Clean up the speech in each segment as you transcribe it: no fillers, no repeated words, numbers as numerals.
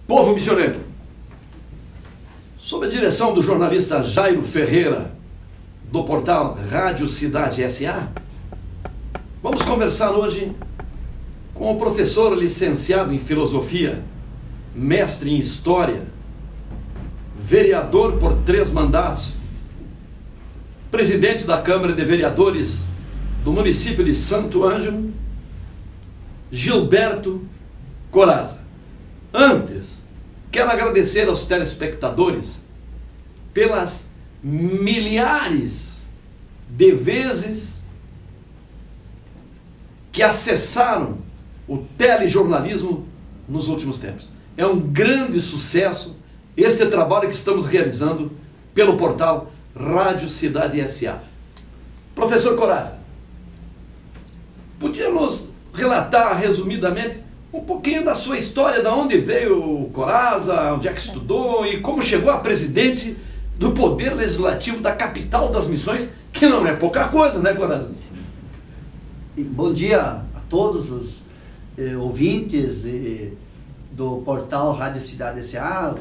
Povo missioneiro, sob a direção do jornalista Jairo Ferreira, do portal Rádio Cidade S.A., vamos conversar hoje com o professor licenciado em Filosofia, mestre em História, vereador por 3 mandatos, presidente da Câmara de Vereadores do município de Santo Ângelo, Gilberto Corazza. Antes, quero agradecer aos telespectadores pelas milhares de vezes que acessaram o telejornalismo nos últimos tempos. É um grande sucesso este trabalho que estamos realizando pelo portal Rádio Cidade S.A. Professor Corazza, podia nos relatar resumidamente um pouquinho da sua história, de onde veio o Corazza, onde é que estudou e como chegou a presidente do Poder Legislativo da capital das Missões, que não é pouca coisa, né, Corazza? Bom dia a todos os ouvintes do portal Rádio Cidade S.A.,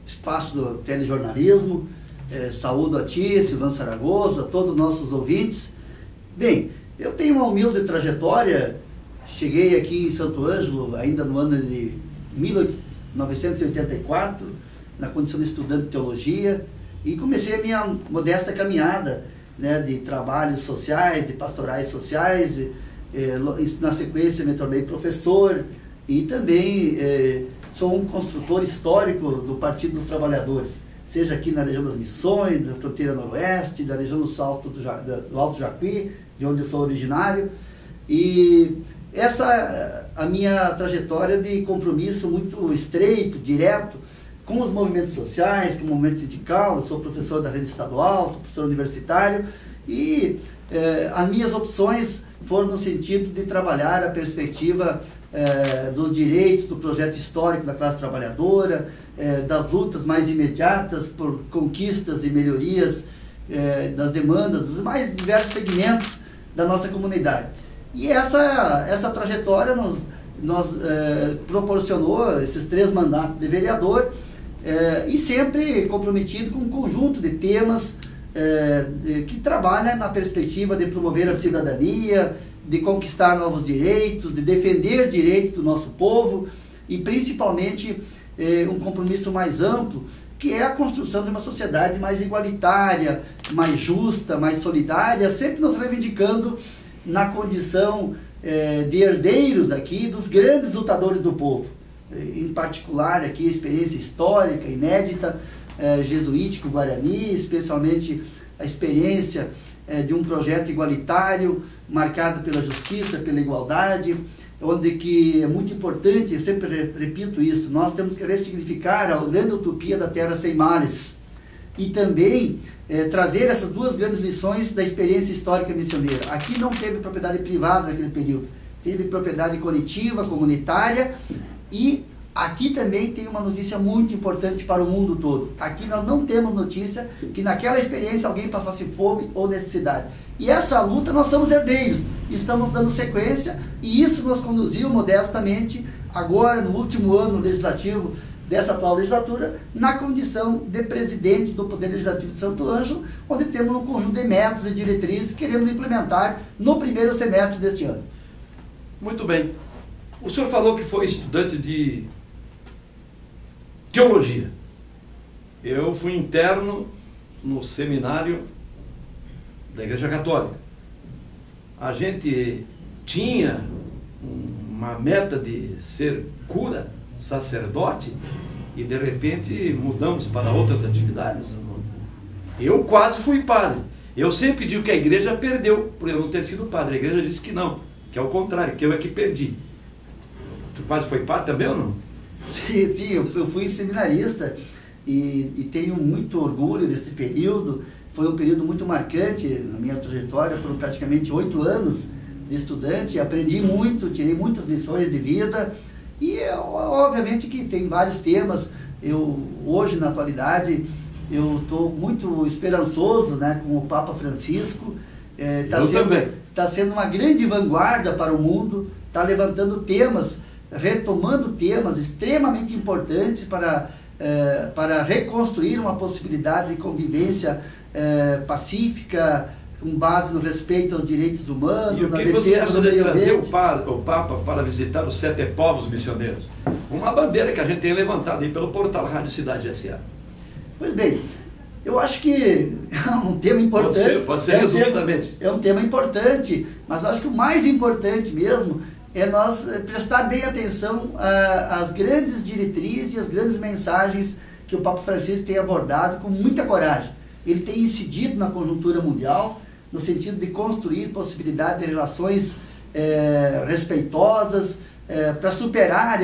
espaço do telejornalismo. Saúdo a ti, Silvano Saragoso, a todos os nossos ouvintes. Bem, eu tenho uma humilde trajetória. Cheguei aqui em Santo Ângelo ainda no ano de 1984, na condição de estudante de teologia, e comecei a minha modesta caminhada, né, de trabalhos sociais, de pastorais sociais. Na sequência me tornei professor e também sou um construtor histórico do Partido dos Trabalhadores, seja aqui na região das Missões, da fronteira noroeste, da região do Alto Jacuí, de onde eu sou originário. E essa a minha trajetória de compromisso muito estreito, direto, com os movimentos sociais, com o movimento sindical. Eu sou professor da rede estadual, sou professor universitário, e as minhas opções foram no sentido de trabalhar a perspectiva dos direitos, do projeto histórico da classe trabalhadora, das lutas mais imediatas por conquistas e melhorias das demandas dos mais diversos segmentos da nossa comunidade. E essa trajetória nos proporcionou esses 3 mandatos de vereador, e sempre comprometido com um conjunto de temas que trabalha na perspectiva de promover a cidadania, de conquistar novos direitos, de defender direitos do nosso povo, e principalmente um compromisso mais amplo, que é a construção de uma sociedade mais igualitária, mais justa, mais solidária, sempre nos reivindicando na condição de herdeiros aqui dos grandes lutadores do povo. Em particular aqui a experiência histórica, inédita, jesuítico-guarani, especialmente a experiência de um projeto igualitário, marcado pela justiça, pela igualdade, onde que é muito importante, eu sempre repito isso, nós temos que ressignificar a grande utopia da terra sem males, e também trazer essas 2 grandes lições da experiência histórica missioneira. Aqui não teve propriedade privada naquele período, teve propriedade coletiva, comunitária, e aqui também tem uma notícia muito importante para o mundo todo. Aqui nós não temos notícia que naquela experiência alguém passasse fome ou necessidade. E essa luta nós somos herdeiros, estamos dando sequência, e isso nos conduziu modestamente, agora no último ano legislativo dessa atual legislatura, na condição de presidente do Poder Legislativo de Santo Ângelo, onde temos um conjunto de metas e diretrizes que queremos implementar no primeiro semestre deste ano. Muito bem. O senhor falou que foi estudante de teologia. Eu fui interno no seminário da Igreja Católica. A gente tinha uma meta de ser cura, sacerdote, e de repente mudamos para outras atividades. Eu quase fui padre. Eu sempre digo que a igreja perdeu por eu não ter sido padre. A igreja disse que não, que é o contrário, que eu é que perdi. Tu quase foi padre também ou não? Sim, eu fui seminarista e tenho muito orgulho desse período. Foi um período muito marcante na minha trajetória, foram praticamente 8 anos de estudante, aprendi muito, tirei muitas lições de vida, e obviamente que tem vários temas. Hoje, na atualidade, eu estou muito esperançoso, né, com o Papa Francisco. Está sendo uma grande vanguarda para o mundo, está levantando temas retomando temas extremamente importantes para reconstruir uma possibilidade de convivência pacífica, com base no respeito aos direitos humanos. E o que você acha de trazer o Papa para visitar os 7 povos missioneiros? Uma bandeira que a gente tem levantado aí pelo portal Rádio Cidade SA. Pois bem, eu acho que é um tema importante. Pode ser resumidamente. É um tema importante, mas eu acho que o mais importante mesmo é nós prestar bem atenção às grandes diretrizes e às grandes mensagens que o Papa Francisco tem abordado com muita coragem. Ele tem incidido na conjuntura mundial, no sentido de construir possibilidade de relações respeitosas, para superar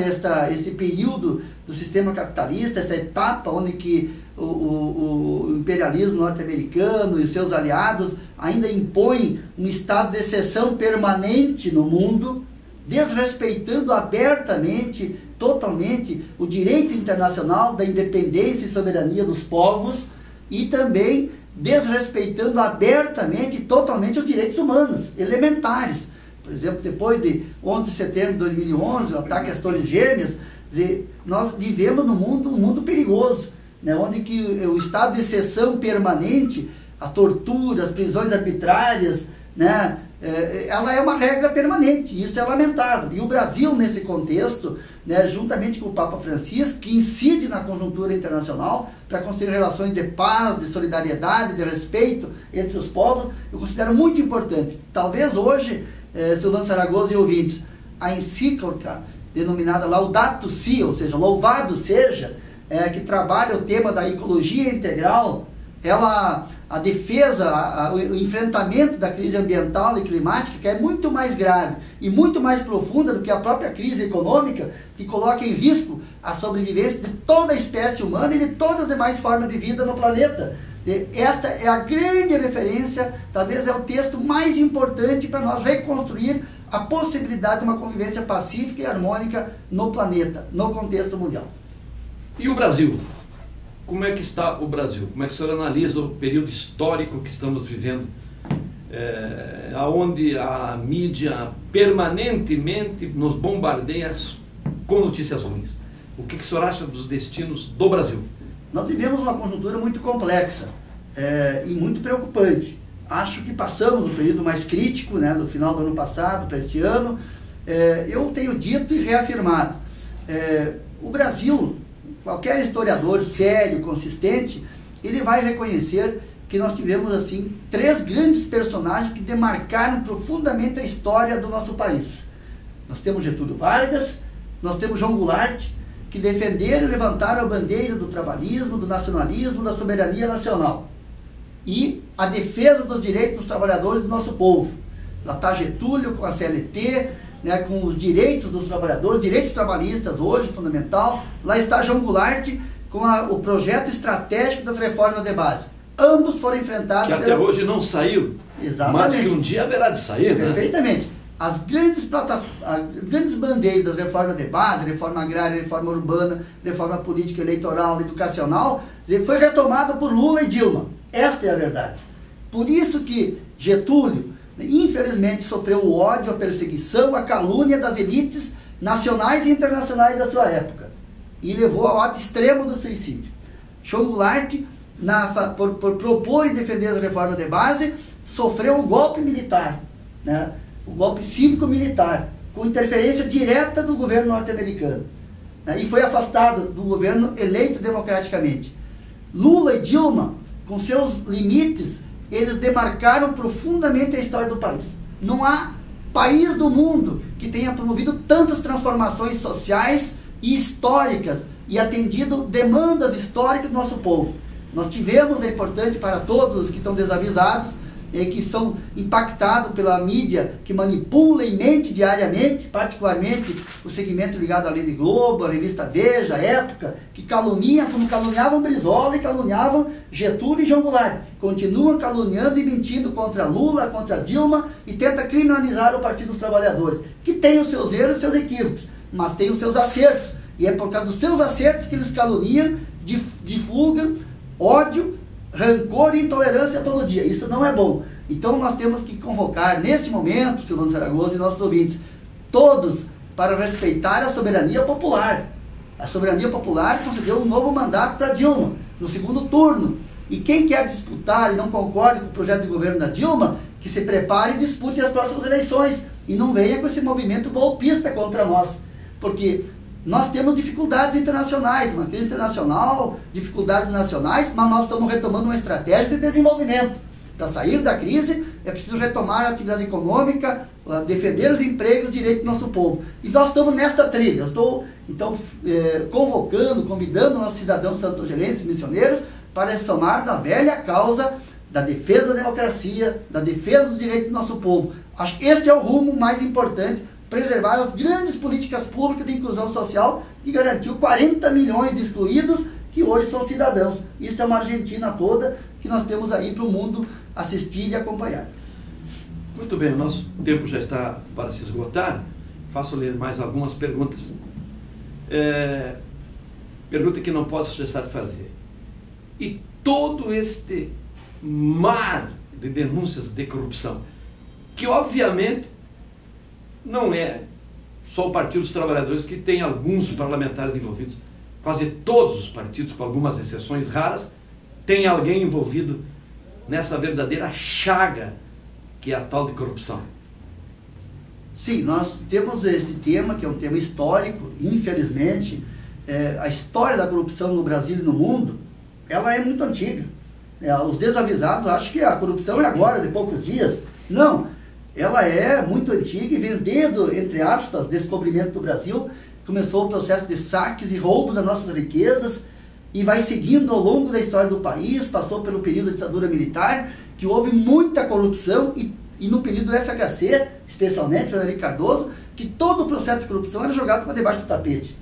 este período do sistema capitalista, essa etapa onde que o imperialismo norte-americano e os seus aliados ainda impõem um estado de exceção permanente no mundo, desrespeitando abertamente, totalmente, o direito internacional da independência e soberania dos povos e também desrespeitando abertamente e totalmente os direitos humanos elementares. Por exemplo, depois de 11 de setembro de 2011, o ataque às Torres Gêmeas, nós vivemos num mundo perigoso, né, onde que o estado de exceção permanente, a tortura, as prisões arbitrárias, né, ela é uma regra permanente, e isso é lamentável. E o Brasil, nesse contexto, né, juntamente com o Papa Francisco, que incide na conjuntura internacional para construir relações de paz, de solidariedade, de respeito entre os povos, eu considero muito importante. Talvez hoje, Silvano Zaragoza e ouvintes, a encíclica denominada Laudato Si, ou seja, louvado seja, que trabalha o tema da ecologia integral, a defesa, o enfrentamento da crise ambiental e climática, que é muito mais grave e muito mais profunda do que a própria crise econômica, que coloca em risco a sobrevivência de toda a espécie humana e de todas as demais formas de vida no planeta. Esta é a grande referência, talvez é o texto mais importante para nós reconstruir a possibilidade de uma convivência pacífica e harmônica no planeta, no contexto mundial. E o Brasil? Como é que está o Brasil? Como é que o senhor analisa o período histórico que estamos vivendo, onde a mídia permanentemente nos bombardeia com notícias ruins? O que o senhor acha dos destinos do Brasil? Nós vivemos uma conjuntura muito complexa e muito preocupante. Acho que passamos o período mais crítico, né, do final do ano passado para este ano. Eu tenho dito e reafirmado, o Brasil, qualquer historiador sério, consistente, ele vai reconhecer que nós tivemos assim 3 grandes personagens que demarcaram profundamente a história do nosso país. Nós temos Getúlio Vargas, nós temos João Goulart, que defenderam e levantaram a bandeira do trabalhismo, do nacionalismo, da soberania nacional e a defesa dos direitos dos trabalhadores do nosso povo. Lá está Getúlio com a CLT, né, com os direitos dos trabalhadores, direitos trabalhistas hoje, fundamental. Lá está João Goulart com o projeto estratégico das reformas de base. Ambos foram enfrentados... Que até hoje não saiu. Exatamente. Mas que um dia haverá de sair, né? Perfeitamente. As grandes bandeiras das reformas de base, reforma agrária, reforma urbana, reforma política, eleitoral, educacional, foi retomada por Lula e Dilma. Esta é a verdade. Por isso que Getúlio, infelizmente, sofreu o ódio, a perseguição, a calúnia das elites nacionais e internacionais da sua época. E levou ao ato extremo do suicídio. João Goulart, por propor e defender as reformas de base, sofreu o golpe militar, né? O golpe cívico-militar, com interferência direta do governo norte-americano, né? E foi afastado do governo eleito democraticamente. Lula e Dilma, com seus limites, eles demarcaram profundamente a história do país. Não há país do mundo que tenha promovido tantas transformações sociais e históricas e atendido demandas históricas do nosso povo. Nós tivemos, é importante para todos que estão desavisados, que são impactados pela mídia, que manipula e mente diariamente, particularmente o segmento ligado à Rede Globo, a revista Veja, a Época, que caluniam, como caluniavam Brizola e caluniavam Getúlio e João Goulart. Continuam caluniando e mentindo contra Lula, contra Dilma e tenta criminalizar o Partido dos Trabalhadores, que tem os seus erros e seus equívocos, mas tem os seus acertos. E é por causa dos seus acertos que eles caluniam, divulgam ódio, rancor e intolerância todo dia. Isso não é bom. Então nós temos que convocar, neste momento, Silvano Zaragoza e nossos ouvintes, todos para respeitar a soberania popular. A soberania popular concedeu um novo mandato para Dilma, no segundo turno. E quem quer disputar e não concorda com o projeto de governo da Dilma, que se prepare e dispute as próximas eleições. E não venha com esse movimento golpista contra nós. Porque nós temos dificuldades internacionais, uma crise internacional, dificuldades nacionais, mas nós estamos retomando uma estratégia de desenvolvimento. Para sair da crise, é preciso retomar a atividade econômica, defender os empregos, os direitos do nosso povo. E nós estamos nesta trilha. Eu estou, então, convidando nossos cidadãos santogelenses e missioneiros para somar na velha causa da defesa da democracia, da defesa dos direitos do nosso povo. Acho que este é o rumo mais importante, preservar as grandes políticas públicas de inclusão social que garantiu 40 milhões de excluídos que hoje são cidadãos. Isso é uma Argentina toda que nós temos aí para o mundo assistir e acompanhar. Muito bem, o nosso tempo já está para se esgotar. Faço-lhe mais algumas perguntas. Pergunta que não posso deixar de fazer. E todo este mar de denúncias de corrupção, que obviamente não é só o Partido dos Trabalhadores que tem alguns parlamentares envolvidos. Quase todos os partidos, com algumas exceções raras, tem alguém envolvido nessa verdadeira chaga que é a tal de corrupção. Sim, nós temos esse tema, que é um tema histórico. Infelizmente, a história da corrupção no Brasil e no mundo, ela é muito antiga. Os desavisados acham que a corrupção é agora, de poucos dias. Não, ela é muito antiga e vem desde, entre aspas, descobrimento do Brasil. Começou o processo de saques e roubo das nossas riquezas e vai seguindo ao longo da história do país, passou pelo período da ditadura militar, que houve muita corrupção e no período do FHC, especialmente, Fernando Henrique Cardoso, que todo o processo de corrupção era jogado para debaixo do tapete.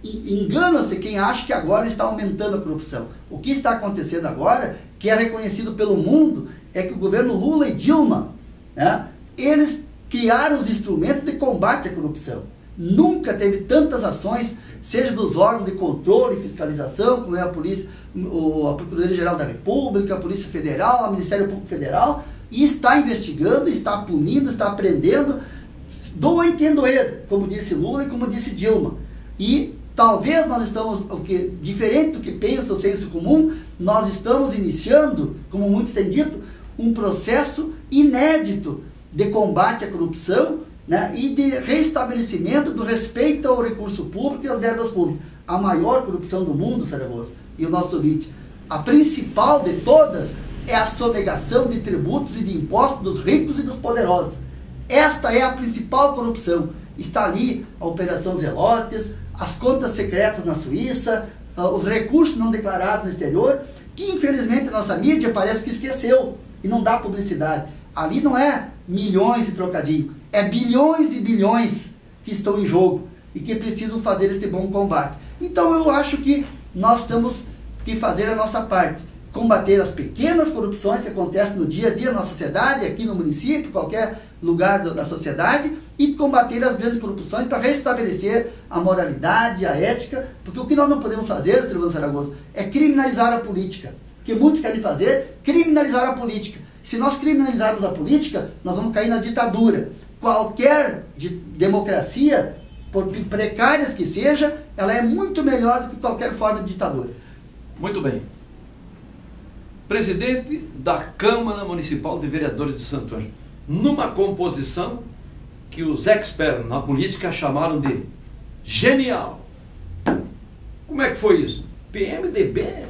Engana-se quem acha que agora está aumentando a corrupção. O que está acontecendo agora, que é reconhecido pelo mundo, é que o governo Lula e Dilma, né, eles criaram os instrumentos de combate à corrupção. Nunca teve tantas ações, seja dos órgãos de controle e fiscalização, como é a polícia, a Procuradoria-Geral da República, a Polícia Federal, o Ministério Público Federal, e está investigando, está punindo, está prendendo, doa quem doer, como disse Lula e como disse Dilma. E talvez nós estamos, diferente do que pensa o senso comum, nós estamos iniciando, como muitos têm dito, um processo inédito de combate à corrupção, né, e de restabelecimento do respeito ao recurso público e às verbas públicas. A maior corrupção do mundo, Saragossa, e o nosso ouvinte, a principal de todas é a sonegação de tributos e de impostos dos ricos e dos poderosos. Esta é a principal corrupção. Está ali a Operação Zelotes, as contas secretas na Suíça, os recursos não declarados no exterior, que infelizmente a nossa mídia parece que esqueceu e não dá publicidade. Ali não é milhões e trocadinho, é bilhões e bilhões que estão em jogo e que precisam fazer esse bom combate. Então eu acho que nós temos que fazer a nossa parte, combater as pequenas corrupções que acontecem no dia a dia na sociedade, aqui no município, qualquer lugar da sociedade, e combater as grandes corrupções para restabelecer a moralidade, a ética, porque o que nós não podemos fazer, Silvano Saragossa, é criminalizar a política. O que muitos querem fazer, criminalizar a política. Se nós criminalizarmos a política, nós vamos cair na ditadura. Qualquer democracia, por precárias que seja, ela é muito melhor do que qualquer forma de ditadura. Muito bem. Presidente da Câmara Municipal de Vereadores de Santo Ângelo, numa composição que os experts na política chamaram de genial. Como é que foi isso? PMDB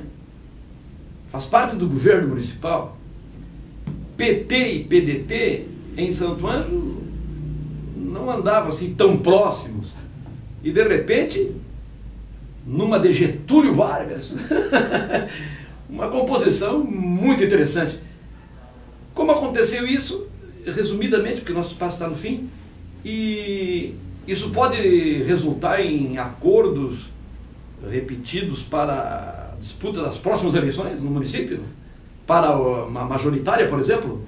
faz parte do governo municipal. PT e PDT em Santo Ângelo não andavam assim tão próximos. E de repente, numa de Getúlio Vargas, uma composição muito interessante. Como aconteceu isso? Resumidamente, porque o nosso espaço está no fim, e isso pode resultar em acordos repetidos para a disputa das próximas eleições no município? Para uma majoritária, por exemplo?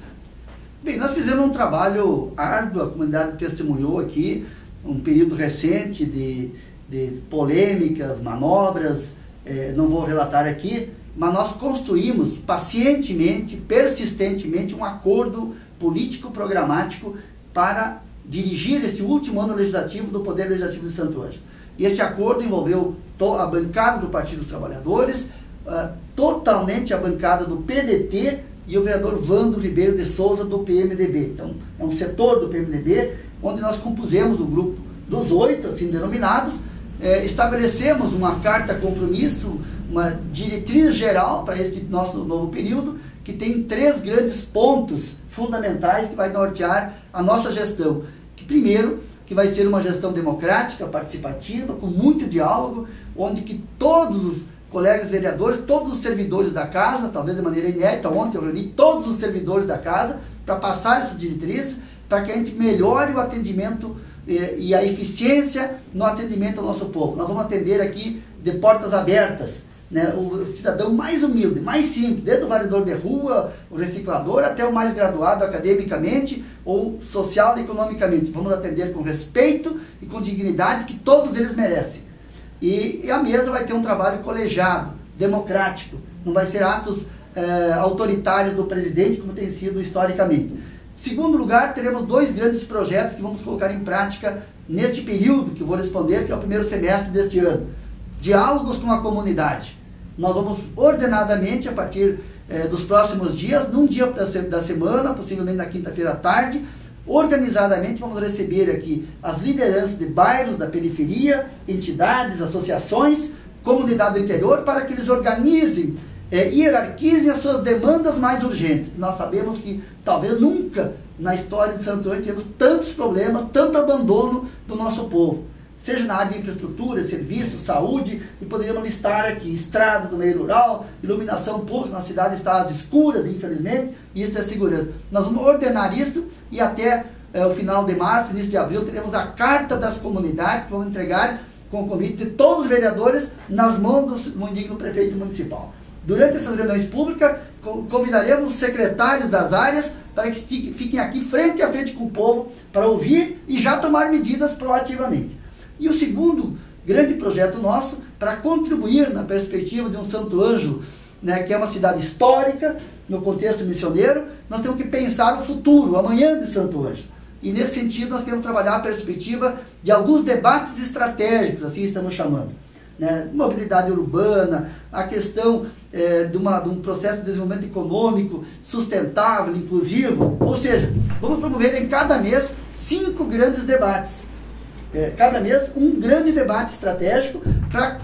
Bem, nós fizemos um trabalho árduo, a comunidade testemunhou aqui, um período recente de polêmicas, manobras, não vou relatar aqui, mas nós construímos pacientemente, persistentemente, um acordo político-programático para dirigir esse último ano legislativo do Poder Legislativo de Santo Ângelo. E esse acordo envolveu a bancada do Partido dos Trabalhadores, totalmente a bancada do PDT e o vereador Vando Ribeiro de Souza do PMDB. Então, é um setor do PMDB onde nós compusemos o grupo dos 8, assim denominados, estabelecemos uma carta compromisso, uma diretriz geral para este nosso novo período, que tem 3 grandes pontos fundamentais que vai nortear a nossa gestão. Que primeiro, que vai ser uma gestão democrática, participativa, com muito diálogo, onde que todos os colegas vereadores, todos os servidores da casa, talvez de maneira inédita, ontem eu reuni todos os servidores da casa para passar essas diretrizes, para que a gente melhore o atendimento e a eficiência no atendimento ao nosso povo. Nós vamos atender aqui de portas abertas, né, o cidadão mais humilde, mais simples, desde o varredor de rua, o reciclador, até o mais graduado academicamente ou social e economicamente. Vamos atender com respeito e com dignidade que todos eles merecem. E a mesa vai ter um trabalho colegiado, democrático, não vai ser atos autoritários do presidente, como tem sido historicamente. Segundo lugar, teremos 2 grandes projetos que vamos colocar em prática neste período que eu vou responder, que é o primeiro semestre deste ano. Diálogos com a comunidade. Nós vamos ordenadamente, a partir dos próximos dias, num dia da semana, possivelmente na quinta-feira à tarde, organizadamente vamos receber aqui as lideranças de bairros, da periferia, entidades, associações, comunidade do interior, para que eles organizem, hierarquizem as suas demandas mais urgentes. Nós sabemos que talvez nunca na história de Santo Ângelo tivemos tantos problemas, tanto abandono do nosso povo. Seja na área de infraestrutura, serviços, saúde, e poderíamos listar aqui estrada do meio rural, iluminação pública, na cidade está às escuras, infelizmente, e isso é segurança. Nós vamos ordenar isso e até o final de março, início de abril, teremos a Carta das Comunidades, que vamos entregar com o convite de todos os vereadores nas mãos do indigno prefeito municipal. Durante essas reuniões públicas, convidaremos os secretários das áreas para que fiquem aqui frente a frente com o povo, para ouvir e já tomar medidas proativamente. E o segundo grande projeto nosso, para contribuir na perspectiva de um Santo Ângelo, né, que é uma cidade histórica, no contexto missioneiro, nós temos que pensar o futuro, o amanhã de Santo Ângelo. E nesse sentido nós queremos trabalhar a perspectiva de alguns debates estratégicos, assim estamos chamando. Né, mobilidade urbana, a questão de um processo de desenvolvimento econômico sustentável, inclusivo, ou seja, vamos promover em cada mês 5 grandes debates. Cada mês um grande debate estratégico para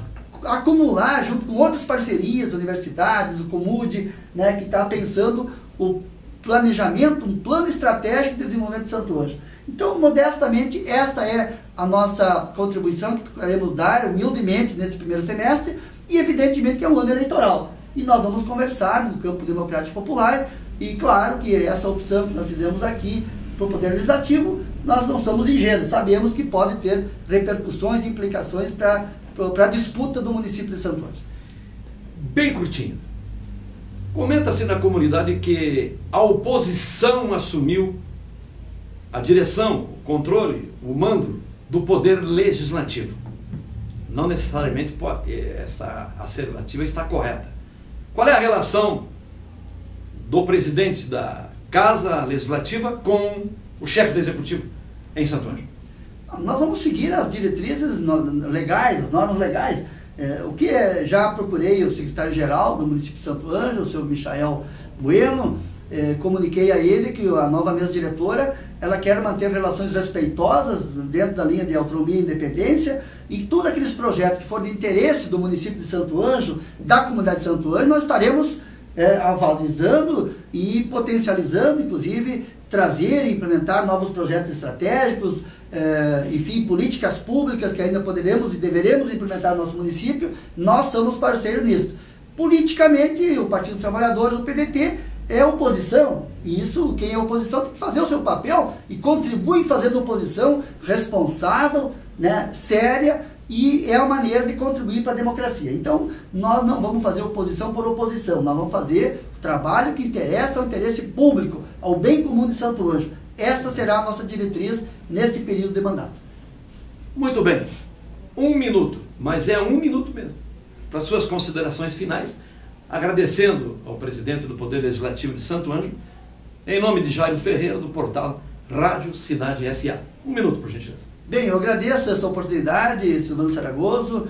acumular junto com outras parcerias, universidades, o Comude, né, que está pensando o planejamento, um plano estratégico de desenvolvimento de Santo Ângelo. Então, modestamente, esta é a nossa contribuição que procuraremos dar humildemente nesse primeiro semestre e, evidentemente, que é um ano eleitoral. E nós vamos conversar no campo democrático popular e, claro, que essa opção que nós fizemos aqui para o Poder Legislativo, nós não somos ingênuos, sabemos que pode ter repercussões e implicações para a disputa do município de Santo Ângelo. Bem curtinho. Comenta-se na comunidade que a oposição assumiu a direção, o controle, o mando do Poder Legislativo. Não necessariamente essa assertiva está correta. Qual é a relação do presidente da Casa Legislativa com o chefe do Executivo em Santo Ângelo? Nós vamos seguir as diretrizes legais, as normas legais. O que já procurei o secretário-geral do município de Santo Ângelo, o senhor Michael Bueno, comuniquei a ele que a nova mesa diretora, ela quer manter relações respeitosas dentro da linha de autonomia e independência, e todos aqueles projetos que forem de interesse do município de Santo Ângelo, da comunidade de Santo Ângelo, nós estaremos avalizando e potencializando, inclusive, trazer e implementar novos projetos estratégicos, enfim, políticas públicas que ainda poderemos e deveremos implementar no nosso município. Nós somos parceiros nisso. Politicamente, o Partido dos Trabalhadores, o PDT, é oposição, e isso, quem é oposição tem que fazer o seu papel e contribui fazendo oposição responsável, né, séria, e é a maneira de contribuir para a democracia. Então, nós não vamos fazer oposição por oposição, nós vamos fazer o trabalho que interessa ao interesse público, ao bem comum de Santo Ângelo. Essa será a nossa diretriz neste período de mandato. Muito bem. 1 minuto, mas é 1 minuto mesmo, para suas considerações finais, agradecendo ao presidente do Poder Legislativo de Santo Ângelo, em nome de Jairo Ferreira, do portal Rádio Cidade S.A. Um minuto, por gentileza. Bem, eu agradeço essa oportunidade, Silvano Saragoso,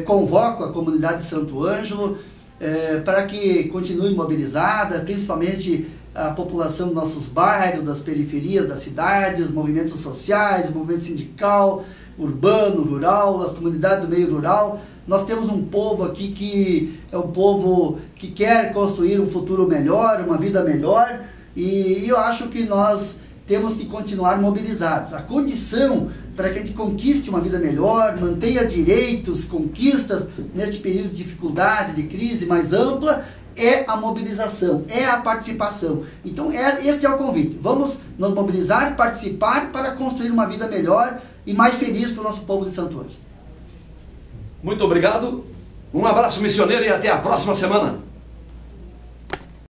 convoco a comunidade de Santo Ângelo para que continue mobilizada, principalmente a população dos nossos bairros, das periferias da cidade, os movimentos sociais, o movimento sindical, urbano, rural, as comunidades do meio rural. Nós temos um povo aqui que é um povo que quer construir um futuro melhor, uma vida melhor, e eu acho que nós temos que continuar mobilizados. A condição para que a gente conquiste uma vida melhor, mantenha direitos, conquistas neste período de dificuldade, de crise mais ampla, é a mobilização, é a participação. Então este é o convite. Vamos nos mobilizar, participar para construir uma vida melhor e mais feliz para o nosso povo de Santo Ângelo. Muito obrigado, um abraço missioneiro e até a próxima semana.